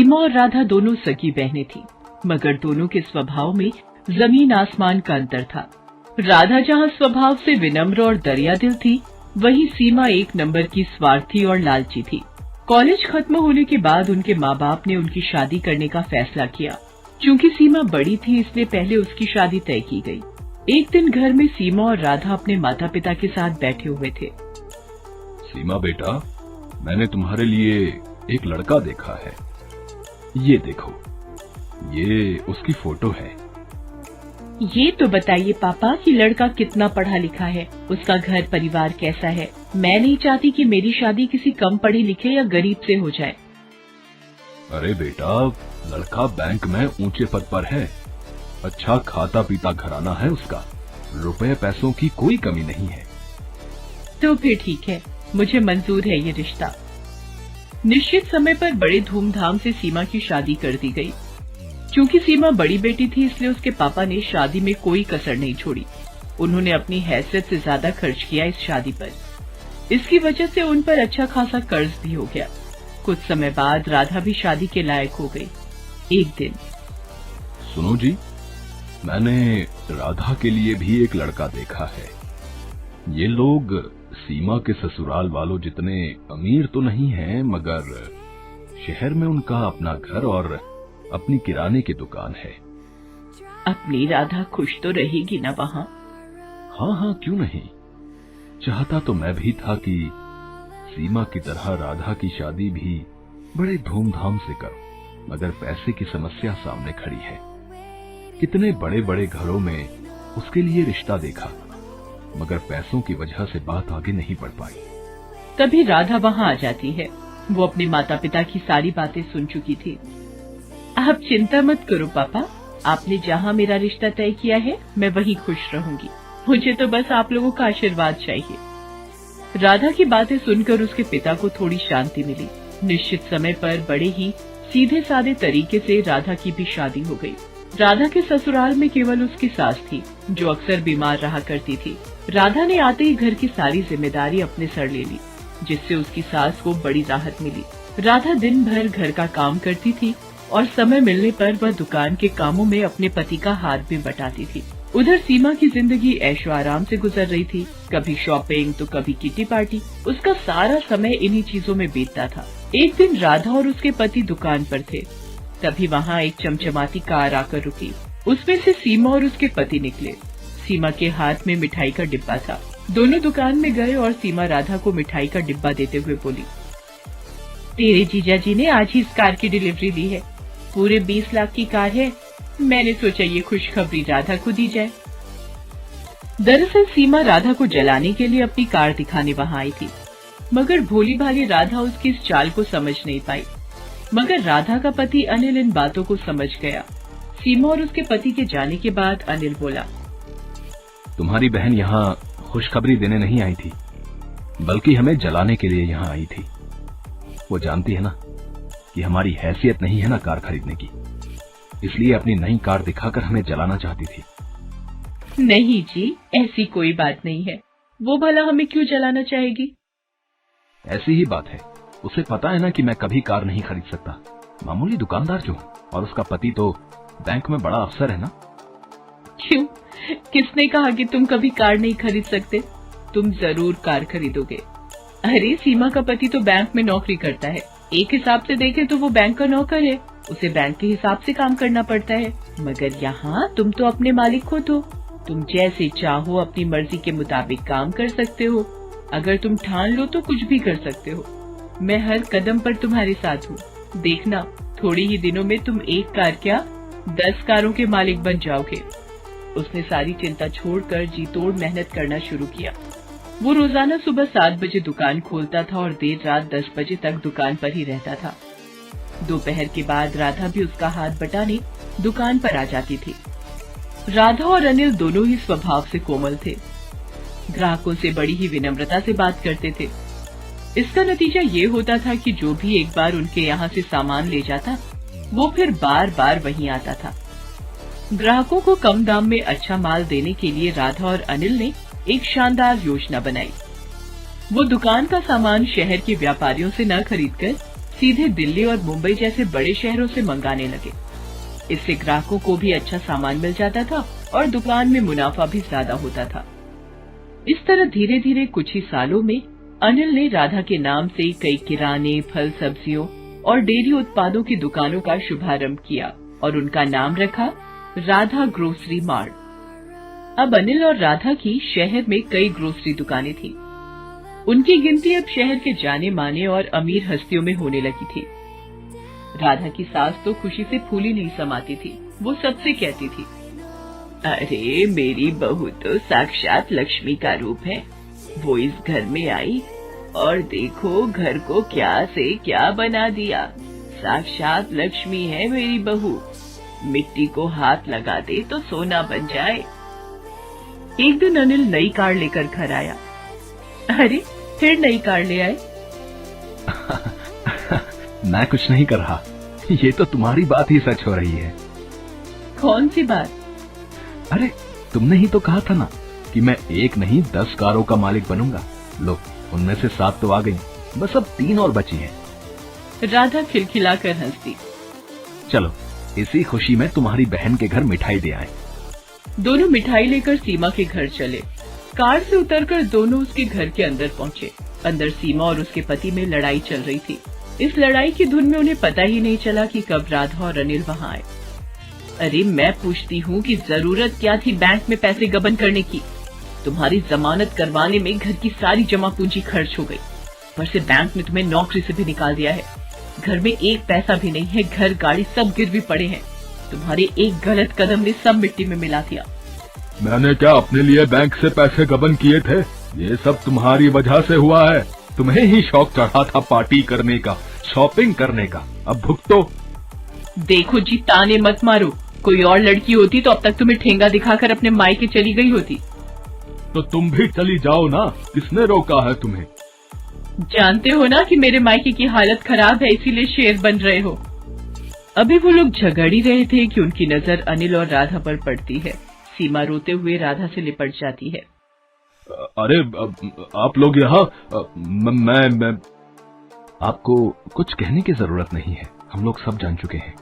सीमा और राधा दोनों सगी बहनें थीं, मगर दोनों के स्वभाव में जमीन आसमान का अंतर था। राधा जहाँ स्वभाव से विनम्र और दरियादिल थी, वहीं सीमा एक नंबर की स्वार्थी और लालची थी। कॉलेज खत्म होने के बाद उनके माँ बाप ने उनकी शादी करने का फैसला किया। चूँकि सीमा बड़ी थी, इसलिए पहले उसकी शादी तय की गई। एक दिन घर में सीमा और राधा अपने माता पिता के साथ बैठे हुए थे। सीमा बेटा, मैंने तुम्हारे लिए एक लड़का देखा है। ये देखो, ये उसकी फोटो है। ये तो बताइए पापा कि लड़का कितना पढ़ा लिखा है, उसका घर परिवार कैसा है। मैं नहीं चाहती कि मेरी शादी किसी कम पढ़े लिखे या गरीब से हो जाए। अरे बेटा, लड़का बैंक में ऊंचे पद पर है, अच्छा खाता पीता घराना है उसका, रुपए पैसों की कोई कमी नहीं है। तो फिर ठीक है, मुझे मंजूर है ये रिश्ता। निश्चित समय पर बड़े धूमधाम से सीमा की शादी कर दी गई। क्योंकि सीमा बड़ी बेटी थी, इसलिए उसके पापा ने शादी में कोई कसर नहीं छोड़ी। उन्होंने अपनी हैसियत से ज्यादा खर्च किया इस शादी पर। इसकी वजह से उन पर अच्छा खासा कर्ज भी हो गया। कुछ समय बाद राधा भी शादी के लायक हो गई। एक दिन, सुनो जी, मैंने राधा के लिए भी एक लड़का देखा है। ये लोग सीमा के ससुराल वालों जितने अमीर तो नहीं हैं, मगर शहर में उनका अपना घर और अपनी किराने की दुकान है। अपनी राधा खुश तो रहेगी ना वहाँ? हाँ हाँ, क्यों नहीं। चाहता तो मैं भी था कि सीमा की तरह राधा की शादी भी बड़े धूमधाम से करूं, मगर पैसे की समस्या सामने खड़ी है। कितने बड़े बड़े घरों में उसके लिए रिश्ता देखा, मगर पैसों की वजह से बात आगे नहीं बढ़ पाई। तभी राधा वहाँ आ जाती है। वो अपने माता पिता की सारी बातें सुन चुकी थी। आप चिंता मत करो पापा, आपने जहाँ मेरा रिश्ता तय किया है, मैं वहीं खुश रहूंगी। मुझे तो बस आप लोगों का आशीर्वाद चाहिए। राधा की बातें सुनकर उसके पिता को थोड़ी शांति मिली। निश्चित समय पर बड़े ही सीधे साधे तरीके से राधा की भी शादी हो गई। राधा के ससुराल में केवल उसकी सास थी, जो अक्सर बीमार रहा करती थी। राधा ने आते ही घर की सारी जिम्मेदारी अपने सर ले ली, जिससे उसकी सास को बड़ी राहत मिली। राधा दिन भर घर का काम करती थी और समय मिलने पर वह दुकान के कामों में अपने पति का हाथ भी बटाती थी। उधर सीमा की जिंदगी ऐशो आराम से गुजर रही थी। कभी शॉपिंग तो कभी किटी पार्टी। उसका सारा समय इन्हीं चीजों में बीतता था। एक दिन राधा और उसके पति दुकान पर थे। तभी वहाँ एक चमचमाती कार आकर रुकी। उसमें से सीमा और उसके पति निकले। सीमा के हाथ में मिठाई का डिब्बा था। दोनों दुकान में गए और सीमा राधा को मिठाई का डिब्बा देते हुए बोली, तेरे जीजा जी ने आज ही इस कार की डिलीवरी दी है। पूरे 20 लाख की कार है। मैंने सोचा ये खुशखबरी राधा को दी जाए। दरअसल सीमा राधा को जलाने के लिए अपनी कार दिखाने वहाँ आई थी, मगर भोली भाली राधा उसकी इस चाल को समझ नहीं पाई। मगर राधा का पति अनिल इन बातों को समझ गया। सीमा और उसके पति के जाने के बाद अनिल बोला, तुम्हारी बहन यहाँ खुशखबरी देने नहीं आई थी, बल्कि हमें जलाने के लिए यहाँ आई थी। वो जानती है ना कि हमारी हैसियत नहीं है ना कार खरीदने की, इसलिए अपनी नई कार दिखाकर हमें जलाना चाहती थी। नहीं जी, ऐसी कोई बात नहीं है। वो भला हमें क्यों जलाना चाहेगी? ऐसी ही बात है। उसे पता है ना कि मैं कभी कार नहीं खरीद सकता, मामूली दुकानदार जो हूँ, और उसका पति तो बैंक में बड़ा अफसर है ना। क्यों? किसने कहा कि तुम कभी कार नहीं खरीद सकते? तुम जरूर कार खरीदोगे। अरे सीमा का पति तो बैंक में नौकरी करता है। एक हिसाब से देखे तो वो बैंक का नौकर है, उसे बैंक के हिसाब से काम करना पड़ता है। मगर यहाँ तुम तो अपने मालिक खुद हो। तुम जैसे चाहो अपनी मर्जी के मुताबिक काम कर सकते हो। अगर तुम ठान लो तो कुछ भी कर सकते हो। मैं हर कदम पर तुम्हारे साथ हूँ। देखना, थोड़े ही दिनों में तुम एक कार क्या 10 कारों के मालिक बन जाओगे। उसने सारी चिंता छोड़कर जी तोड़ मेहनत करना शुरू किया। वो रोजाना सुबह 7 बजे दुकान खोलता था और देर रात 10 बजे तक दुकान पर ही रहता था। दोपहर के बाद राधा भी उसका हाथ बटाने दुकान पर आ जाती थी। राधा और अनिल दोनों ही स्वभाव से कोमल थे। ग्राहकों से बड़ी ही विनम्रता से बात करते थे। इसका नतीजा ये होता था कि जो भी एक बार उनके यहाँ से सामान ले जाता, वो फिर बार बार वहीं आता था। ग्राहकों को कम दाम में अच्छा माल देने के लिए राधा और अनिल ने एक शानदार योजना बनाई। वो दुकान का सामान शहर के व्यापारियों से न खरीदकर सीधे दिल्ली और मुंबई जैसे बड़े शहरों से मंगाने लगे। इससे ग्राहकों को भी अच्छा सामान मिल जाता था और दुकान में मुनाफा भी ज्यादा होता था। इस तरह धीरे धीरे कुछ ही सालों में अनिल ने राधा के नाम से कई किराने, फल, सब्जियों और डेयरी उत्पादों की दुकानों का शुभारंभ किया और उनका नाम रखा राधा ग्रोसरी मार्ट। अब अनिल और राधा की शहर में कई ग्रोसरी दुकानें थीं। उनकी गिनती अब शहर के जाने माने और अमीर हस्तियों में होने लगी थी। राधा की सास तो खुशी से फूली नहीं समाती थी। वो सबसे कहती थी, अरे मेरी बहू तो साक्षात लक्ष्मी का रूप है। वो इस घर में आई और देखो घर को क्या से क्या बना दिया। साक्षात लक्ष्मी है मेरी बहू। मिट्टी को हाथ लगा दे तो सोना बन जाए। एक दिन अनिल नई कार लेकर घर आया। अरे फिर नई कार ले आए? मैं कुछ नहीं कर रहा। ये तो तुम्हारी बात ही सच हो रही है। कौन सी बात? अरे तुमने ही तो कहा था ना कि मैं एक नहीं 10 कारों का मालिक बनूंगा। लो, उनमें से 7 तो आ गई, बस अब 3 और बची हैं। राधा खिलखिलाकर हंसती। चलो इसी खुशी में तुम्हारी बहन के घर मिठाई दे आए। दोनों मिठाई लेकर सीमा के घर चले। कार से उतरकर दोनों उसके घर के अंदर पहुंचे। अंदर सीमा और उसके पति में लड़ाई चल रही थी। इस लड़ाई की धुन में उन्हें पता ही नहीं चला कि कब राधा और अनिल वहां आए। अरे मैं पूछती हूँ कि जरूरत क्या थी बैंक में पैसे गबन करने की? तुम्हारी जमानत करवाने में घर की सारी जमा पूंजी खर्च हो गई। पर से बैंक ने तुम्हें नौकरी से भी निकाल दिया है। घर में एक पैसा भी नहीं है। घर, गाड़ी सब गिरवी पड़े हैं। तुम्हारे एक गलत कदम ने सब मिट्टी में मिला दिया। मैंने क्या अपने लिए बैंक से पैसे गबन किए थे? ये सब तुम्हारी वजह से हुआ है। तुम्हें ही शौक चढ़ा था पार्टी करने का, शॉपिंग करने का। अब भुगतो। देखो जी, ताने मत मारो। कोई और लड़की होती तो अब तक तुम्हें ठेंगा दिखाकर अपने मायके चली गई होती। तो तुम भी चली जाओ ना, किसने रोका है तुम्हें? जानते हो ना कि मेरे मायके की हालत खराब है, इसीलिए शेर बन रहे हो। अभी वो लोग झगड़ ही रहे थे कि उनकी नजर अनिल और राधा पर पड़ती है। सीमा रोते हुए राधा से लिपट जाती है। अरे आप लोग यहाँ, मैं आपको कुछ कहने की जरूरत नहीं है। हम लोग सब जान चुके हैं।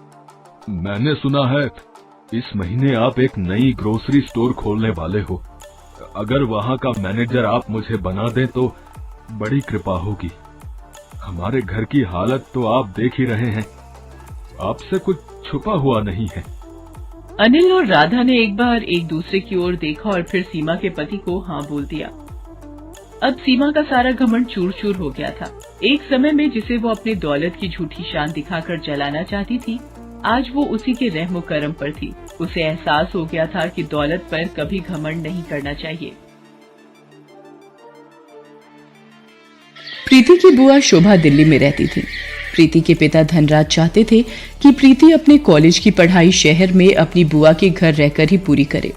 मैंने सुना है इस महीने आप एक नई ग्रोसरी स्टोर खोलने वाले हो। अगर वहाँ का मैनेजर आप मुझे बना दें तो बड़ी कृपा होगी। हमारे घर की हालत तो आप देख ही रहे हैं। आपसे कुछ छुपा हुआ नहीं है। अनिल और राधा ने एक बार एक दूसरे की ओर देखा और फिर सीमा के पति को हाँ बोल दिया। अब सीमा का सारा घमंड चूर चूर हो गया था। एक समय में जिसे वो अपनी दौलत की झूठी शान दिखाकर जलाना चाहती थी, आज वो उसी के रहमो करम पर थी। उसे एहसास हो गया था कि दौलत पर कभी घमंड नहीं करना चाहिए। प्रीति की बुआ शोभा दिल्ली में रहती थी। प्रीति के पिता धनराज चाहते थे कि प्रीति अपने कॉलेज की पढ़ाई शहर में अपनी बुआ के घर रहकर ही पूरी करे।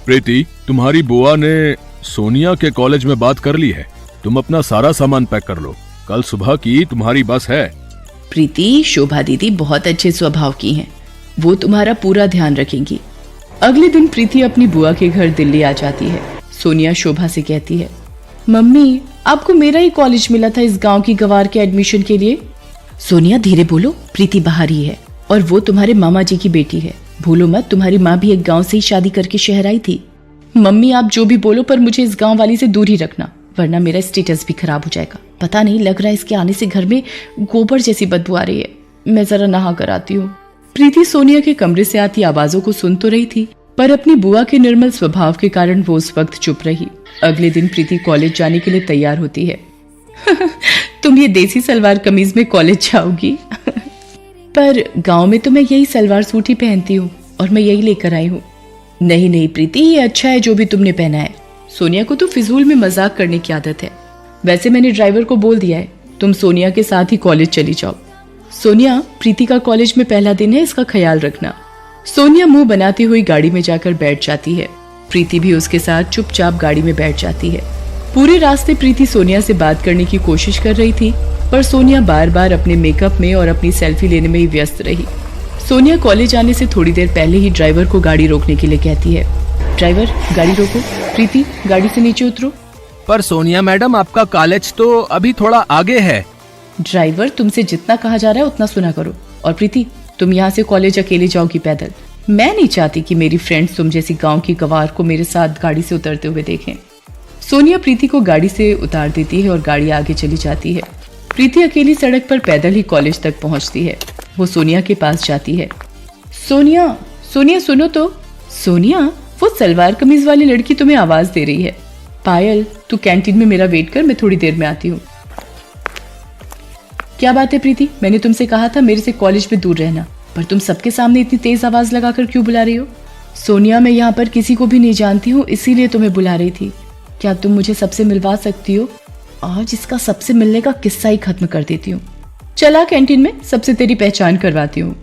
प्रीति, तुम्हारी बुआ ने सोनिया के कॉलेज में बात कर ली है। तुम अपना सारा सामान पैक कर लो। कल सुबह की तुम्हारी बस है। प्रीति, शोभा दीदी बहुत अच्छे स्वभाव की हैं। वो तुम्हारा पूरा ध्यान रखेंगी। अगले दिन प्रीति अपनी बुआ के घर दिल्ली आ जाती है। सोनिया शोभा से कहती है, मम्मी आपको मेरा ही कॉलेज मिला था इस गांव की गवार के एडमिशन के लिए। सोनिया धीरे बोलो, प्रीति बाहर ही है और वो तुम्हारे मामा जी की बेटी है। भूलो मत, तुम्हारी माँ भी एक गांव से ही शादी करके शहर आई थी। मम्मी आप जो भी बोलो पर मुझे इस गांव वाली से दूर ही रखना, वरना मेरा स्टेटस भी खराब हो जाएगा। पता नहीं, लग रहा है इसके आने से घर में गोबर जैसी बदबू आ रही है। मैं जरा नहा कर आती हूँ। प्रीति सोनिया के कमरे से आती आवाजों को सुन तो रही थी, पर अपनी बुआ के निर्मल स्वभाव के कारण वो उस वक्त चुप रही। अगले दिन प्रीति कॉलेज जाने के लिए तैयार होती है। तुम ये देसी सलवार कमीज में कॉलेज जाओगी? पर गांव में तो मैं यही सलवार सूट ही पहनती हूँ और मैं यही लेकर आई हूँ। नहीं नहीं प्रीति, ये अच्छा है जो भी तुमने पहना है। सोनिया को तो फिजूल में मजाक करने की आदत है। वैसे मैंने ड्राइवर को बोल दिया है, तुम सोनिया के साथ ही कॉलेज चली जाओ। सोनिया, प्रीति का कॉलेज में पहला दिन है, इसका ख्याल रखना। सोनिया मुंह बनाती हुई गाड़ी में जाकर बैठ जाती है। प्रीति भी उसके साथ चुपचाप गाड़ी में बैठ जाती है। पूरे रास्ते प्रीति सोनिया से बात करने की कोशिश कर रही थी, पर सोनिया बार बार अपने मेकअप में और अपनी सेल्फी लेने में ही व्यस्त रही। सोनिया कॉलेज आने से थोड़ी देर पहले ही ड्राइवर को गाड़ी रोकने के लिए कहती है, ड्राइवर गाड़ी रोको, प्रीति गाड़ी से नीचे उतरो। पर सोनिया मैडम, आपका कॉलेज तो अभी थोड़ा आगे है। ड्राइवर, तुमसे जितना कहा जा रहा है उतना सुना करो। और प्रीति, तुम यहाँ से कॉलेज अकेले जाओगी पैदल। मैं नहीं चाहती कि मेरी फ्रेंड्स तुम जैसी गांव की गवार को मेरे साथ गाड़ी से उतरते हुए देखें। सोनिया प्रीति को गाड़ी से उतार देती है और गाड़ी आगे चली जाती है। प्रीति अकेली सड़क पर पैदल ही कॉलेज तक पहुंचती है। वो सोनिया के पास जाती है। सोनिया, सोनिया सुनो तो। सोनिया, वो सलवार कमीज वाली लड़की तुम्हें आवाज दे रही है। पायल, तू कैंटीन में मेरा वेट कर, मैं थोड़ी देर में आती हूँ। क्या बात है प्रीति, मैंने तुमसे कहा था मेरे से कॉलेज में दूर रहना, पर तुम सबके सामने इतनी तेज आवाज लगाकर क्यों बुला रही हो? सोनिया, मैं यहाँ पर किसी को भी नहीं जानती हूँ, इसीलिए तुम्हें बुला रही थी। क्या तुम मुझे सबसे मिलवा सकती हो? आज इसका सबसे मिलने का किस्सा ही खत्म कर देती हूँ। चला कैंटीन में, सबसे तेरी पहचान करवाती हूँ।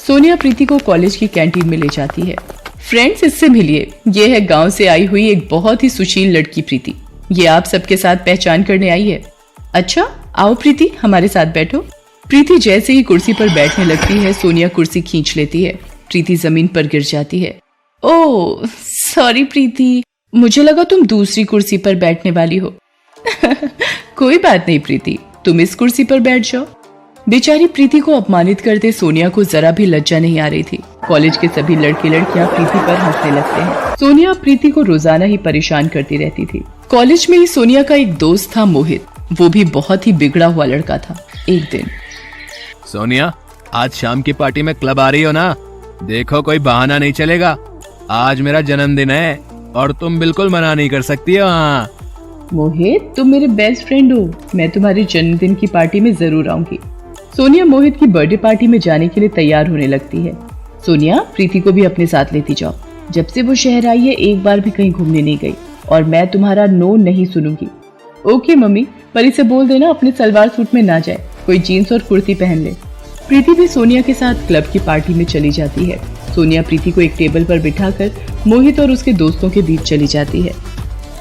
सोनिया प्रीति को कॉलेज की कैंटीन में ले जाती है। फ्रेंड्स, इससे मिलिए, ये है गांव से आई हुई एक बहुत ही सुशील लड़की प्रीति। ये आप सबके साथ पहचान करने आई है। अच्छा, आओ प्रीति, हमारे साथ बैठो। प्रीति जैसे ही कुर्सी पर बैठने लगती है, सोनिया कुर्सी खींच लेती है। प्रीति जमीन पर गिर जाती है। ओह सॉरी प्रीति, मुझे लगा तुम दूसरी कुर्सी पर बैठने वाली हो। कोई बात नहीं प्रीति, तुम इस कुर्सी पर बैठ जाओ। बेचारी प्रीति को अपमानित करते सोनिया को जरा भी लज्जा नहीं आ रही थी। कॉलेज के सभी लड़के लड़कियां प्रीति पर हंसने लगते हैं। सोनिया प्रीति को रोजाना ही परेशान करती रहती थी। कॉलेज में ही सोनिया का एक दोस्त था मोहित, वो भी बहुत ही बिगड़ा हुआ लड़का था। एक दिन, सोनिया, आज शाम की पार्टी में क्लब आ रही हो ना? देखो कोई बहाना नहीं चलेगा, आज मेरा जन्मदिन है और तुम बिल्कुल मना नहीं कर सकती हो। हाँ मोहित, तुम मेरे बेस्ट फ्रेंड हो, मैं तुम्हारे जन्मदिन की पार्टी में जरूर आऊंगी। सोनिया मोहित की बर्थडे पार्टी में जाने के लिए तैयार होने लगती है। सोनिया, प्रीति को भी अपने साथ लेती जाओ। जब से वो शहर आई है एक बार भी कहीं घूमने नहीं गई और मैं तुम्हारा नो नहीं सुनूंगी। ओके मम्मी, पर इसे बोल देना अपने सलवार सूट में ना जाए, कोई जीन्स और कुर्ती पहन ले। प्रीति भी सोनिया के साथ क्लब की पार्टी में चली जाती है। सोनिया प्रीति को एक टेबल पर बिठाकर मोहित और उसके दोस्तों के बीच चली जाती है।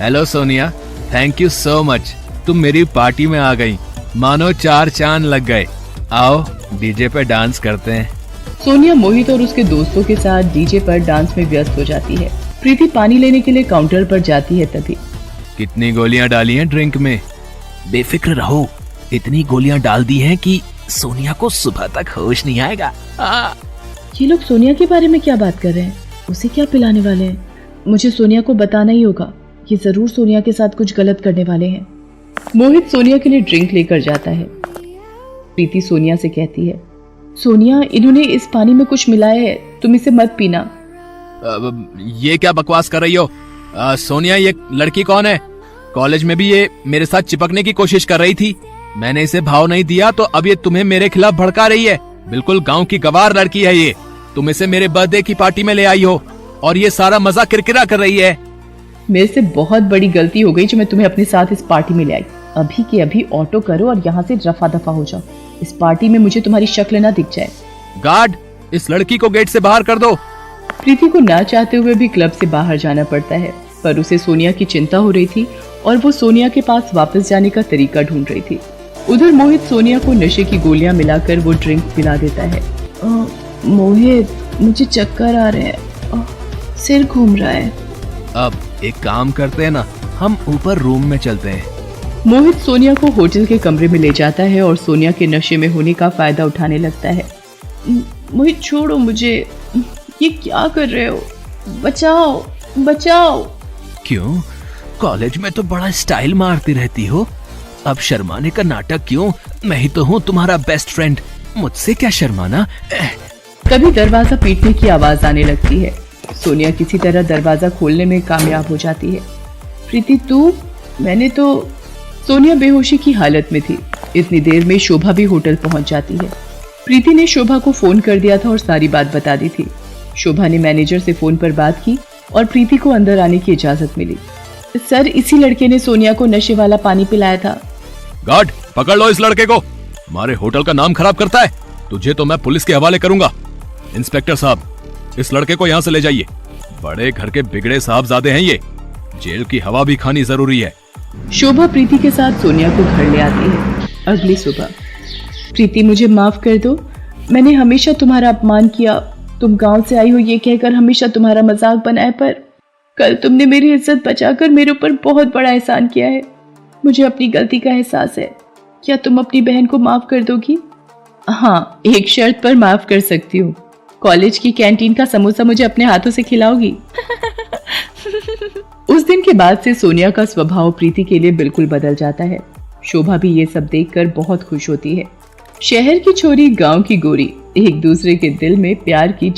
Hello Sonia, thank you so much, तुम मेरी पार्टी में आ गई, मानो 4 चांद लग गए। आओ डीजे पे डांस करते हैं। सोनिया मोहित और उसके दोस्तों के साथ डीजे पर डांस में व्यस्त हो जाती है। प्रीति पानी लेने के लिए काउंटर पर जाती है। तभी, कितनी गोलियां डाली हैं ड्रिंक में? बेफिक्र रहो, इतनी गोलियां डाल दी हैं कि सोनिया को सुबह तक होश नहीं आएगा। ये लोग सोनिया के बारे में क्या बात कर रहे हैं? उसे क्या पिलाने वाले हैं? मुझे सोनिया को बताना ही होगा, ये जरूर सोनिया के साथ कुछ गलत करने वाले हैं। मोहित सोनिया के लिए ड्रिंक लेकर जाता है। प्रीति सोनिया से कहती है, सोनिया, इन्होंने इस पानी में कुछ मिलाया है, तुम इसे मत पीना। ये क्या बकवास कर रही हो? सोनिया, ये लड़की कौन है? कॉलेज में भी ये मेरे साथ चिपकने की कोशिश कर रही थी, मैंने इसे भाव नहीं दिया तो अब ये तुम्हें मेरे खिलाफ भड़का रही है। बिल्कुल गांव की गवार लड़की है ये। तुम इसे मेरे बर्थडे की पार्टी में ले आई हो और ये सारा मजा किरकिरा कर रही है। मेरे से बहुत बड़ी गलती हो गई जो मैं तुम्हें अपने साथ इस पार्टी में ले आई। अभी के अभी ऑटो करो और यहाँ से रफा दफा हो जाओ। इस पार्टी में मुझे तुम्हारी शक्ल ना दिख जाए। गार्ड, इस लड़की को गेट से बाहर कर दो। प्रीति को ना चाहते हुए भी क्लब से बाहर जाना पड़ता है, पर उसे सोनिया की चिंता हो रही थी और वो सोनिया के पास वापस जाने का तरीका ढूंढ रही थी। उधर मोहित सोनिया को नशे की गोलियां मिलाकर वो ड्रिंक पिला देता है। मोहित, मुझे चक्कर आ रहे हैं, सिर घूम रहा है। अब एक काम करते हैं ना, हम ऊपर रूम में चलते हैं। मोहित सोनिया को होटल के कमरे में ले जाता है और सोनिया के नशे में होने का फायदा उठाने लगता है। मोहित छोड़ो मुझे, ये क्या कर रहे हो? बचाओ बचाओ। क्यों? कॉलेज में तो बड़ा स्टाइल मारती रहती हो, अब शर्माने का नाटक क्यों? मैं ही तो हूँ तुम्हारा बेस्ट फ्रेंड, मुझसे क्या शर्माना। तभी दरवाजा पीटने की आवाज आने लगती है। सोनिया किसी तरह दरवाजा खोलने में कामयाब हो जाती है। प्रीति, तू? मैंने तो। सोनिया बेहोशी की हालत में थी। इतनी देर में शोभा भी होटल पहुंच जाती है। प्रीति ने शोभा को फोन कर दिया था और सारी बात बता दी थी। शोभा ने मैनेजर से फोन पर बात की और प्रीति को अंदर आने की इजाजत मिली। सर, इसी लड़के ने सोनिया को नशे वाला पानी पिलाया था। गार्ड, पकड़ लो इस लड़के को, हमारे होटल का नाम खराब करता है। तुझे तो मैं पुलिस के हवाले करूंगा। इंस्पेक्टर साहब, इस लड़के को यहाँ से ले जाइए। बड़े घर के बिगड़े साहबजादे हैं ये, जेल की हवा भी खानी जरूरी है। शोभा प्रीति के साथ सोनिया को घर ले आती है। अगली सुबह, प्रीति, मुझे माफ कर दो, मैंने हमेशा तुम्हारा अपमान किया। तुम गांव से आई हो ये कहकर हमेशा तुम्हारा मजाक बनाया, पर कल तुमने मेरी इज्जत बचाकर मेरे ऊपर बहुत बड़ा एहसान किया है। मुझे अपनी गलती का एहसास है। क्या तुम अपनी बहन को माफ कर दोगी? हाँ, एक शर्त पर माफ कर सकती हूँ। कॉलेज की कैंटीन का समोसा मुझे अपने हाथों से खिलाओगी? उस दिन के बाद से सोनिया का स्वभाव प्रीति के लिए बिल्कुल बदल जाता है। शोभा भी ये सब देखकर बहुत खुश होती है। शहर की छोरी, गांव की गोरी एक दूसरे के दिल में प्यार की